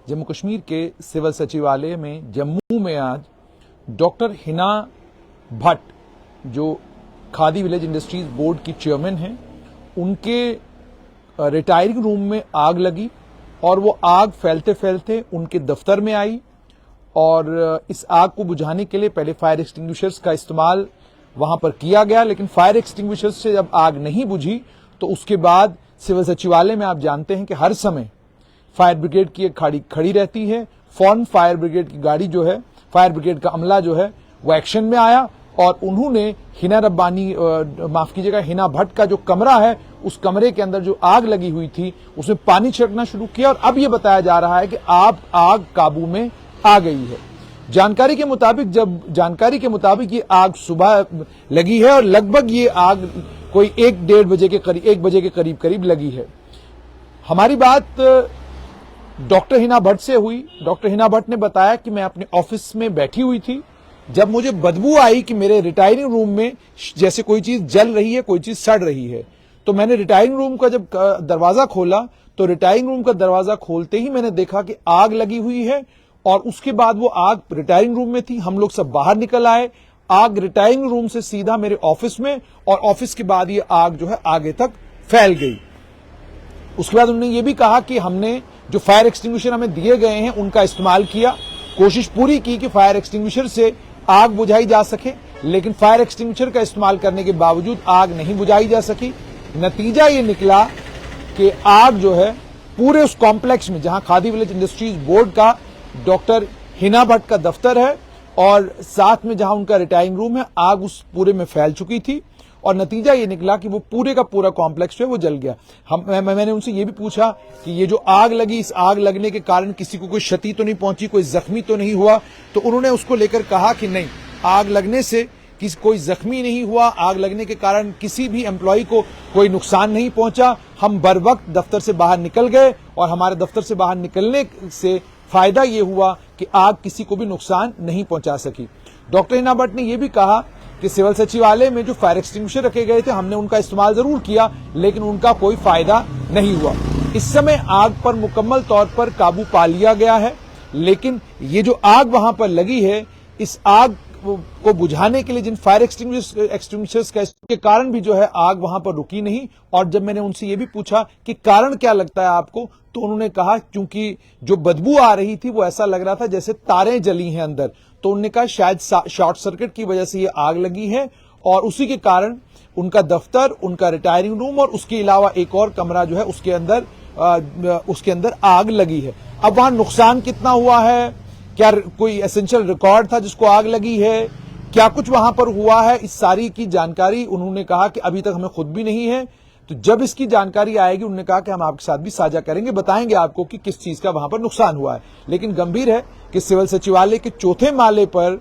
जम्मू कश्मीर के सिविल सचिवालय में जम्मू में आज डॉक्टर हिना भट्ट, जो खादी विलेज इंडस्ट्रीज बोर्ड की चेयरमैन हैं, उनके रिटायरिंग रूम में आग लगी और वो आग फैलते फैलते उनके दफ्तर में आई। और इस आग को बुझाने के लिए पहले फायर एक्सटिंग्विशर्स का इस्तेमाल वहां पर किया गया, लेकिन फायर एक्सटिंग्विशर्स से जब आग नहीं बुझी तो उसके बाद सिविल सचिवालय में आप जानते हैं कि हर समय फायर ब्रिगेड की एक खड़ी रहती है। फौरन फायर ब्रिगेड की गाड़ी जो है, फायर ब्रिगेड का अमला जो है वो एक्शन में आया और उन्होंने हिना हिना भट्ट का जो कमरा है, उस कमरे के अंदर जो आग लगी हुई थी उसमें पानी छिड़कना शुरू किया और अब यह बताया जा रहा है कि आग काबू में आ गई है। जानकारी के मुताबिक ये आग सुबह लगी है और लगभग ये आग कोई 1 बजे के करीब लगी है। हमारी बात डॉक्टर हिना भट्ट से हुई। डॉक्टर हिना भट्ट ने बताया कि मैं अपने ऑफिस में बैठी हुई थी, जब मुझे बदबू आई कि मेरे रिटायरिंग रूम में जैसे कोई चीज जल रही है, कोई चीज सड़ रही है, तो मैंने रिटायरिंग रूम का जब दरवाजा खोला तो रिटायरिंग रूम का दरवाजा खोलते ही मैंने देखा कि आग लगी हुई है और उसके बाद वो आग रिटायरिंग रूम में थी। हम लोग सब बाहर निकल आए। आग रिटायरिंग रूम से सीधा मेरे ऑफिस में और ऑफिस के बाद ये आग जो है आगे तक फैल गई। उसके बाद उन्होंने ये भी कहा कि हमने जो फायर एक्सटिंग्विशर हमें दिए गए हैं उनका इस्तेमाल किया, कोशिश पूरी की कि फायर एक्सटिंग्विशर से आग बुझाई जा सके, लेकिन फायर एक्सटिंग्विशर का इस्तेमाल करने के बावजूद आग नहीं बुझाई जा सकी। नतीजा ये निकला कि आग जो है पूरे उस कॉम्प्लेक्स में जहां खादी विलेज इंडस्ट्रीज बोर्ड का डॉक्टर हिना भट्ट का दफ्तर है और साथ में जहां उनका रिटायरिंग रूम है, आग उस पूरे में फैल चुकी थी और नतीजा ये निकला कि वो पूरे का पूरा कॉम्प्लेक्स जो है वो जल गया। मैंने उनसे ये भी पूछा कि ये जो आग लगी, इस आग लगने के कारण किसी को कोई क्षति तो नहीं पहुंची, कोई जख्मी तो नहीं हुआ? तो उन्होंने उसको लेकर कहा कि नहीं, आग लगने से कोई जख्मी नहीं हुआ, आग लगने के कारण किसी भी एम्प्लॉय को कोई नुकसान नहीं पहुंचा। हम बर वक्त दफ्तर से बाहर निकल गए और हमारे दफ्तर से बाहर निकलने से फायदा ये हुआ कि आग किसी को भी नुकसान नहीं पहुंचा सकी। डॉक्टर हिना भट्ट ने यह भी कहा कि सिविल सचिवालय में जो फायर एक्सटिंग्विशर रखे गए थे, हमने उनका इस्तेमाल जरूर किया, लेकिन उनका कोई फायदा नहीं हुआ। इस समय आग पर मुकम्मल तौर पर काबू पा लिया गया है, लेकिन ये जो आग वहां पर लगी है, इस आग को बुझाने के लिए जिन फायर एक्सटिंग्विशर्स के कारण भी जो है आग वहां पर रुकी नहीं। और जब मैंने उनसे ये भी पूछा कि कारण क्या लगता है आपको, तो उन्होंने कहा क्योंकि जो बदबू आ रही थी वो ऐसा लग रहा था जैसे तारें जली हैं अंदर, तो उन्होंने कहा शायद शॉर्ट सर्किट की वजह से ये आग लगी है और उसी के कारण उनका दफ्तर, उनका रिटायरिंग रूम और उसके अलावा एक और कमरा जो है उसके अंदर आग लगी है। अब वहां नुकसान कितना हुआ है, क्या कोई एसेंशियल रिकॉर्ड था जिसको आग लगी है, क्या कुछ वहां पर हुआ है, इस सारी की जानकारी उन्होंने कहा कि अभी तक हमें खुद भी नहीं है। तो जब इसकी जानकारी आएगी, उन्होंने कहा कि हम आपके साथ भी साझा करेंगे, बताएंगे आपको कि किस चीज का वहां पर नुकसान हुआ है। लेकिन गंभीर है कि सिविल सचिवालय के 4थे माले पर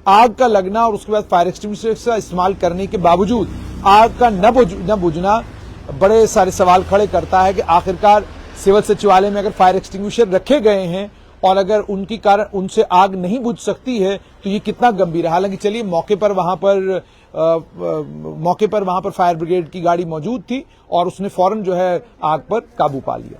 आग का लगना और उसके बाद फायर एक्सटिंग्विशर का इस्तेमाल करने के बावजूद आग का न बुझना बड़े सारे सवाल खड़े करता है कि आखिरकार सिविल सचिवालय में अगर फायर एक्सटिंग्विशर रखे गए हैं और अगर उनकी कारण उनसे आग नहीं बुझ सकती है तो ये कितना गंभीर है। हालांकि चलिए मौके पर वहां पर फायर ब्रिगेड की गाड़ी मौजूद थी और उसने फौरन जो है आग पर काबू पा लिया।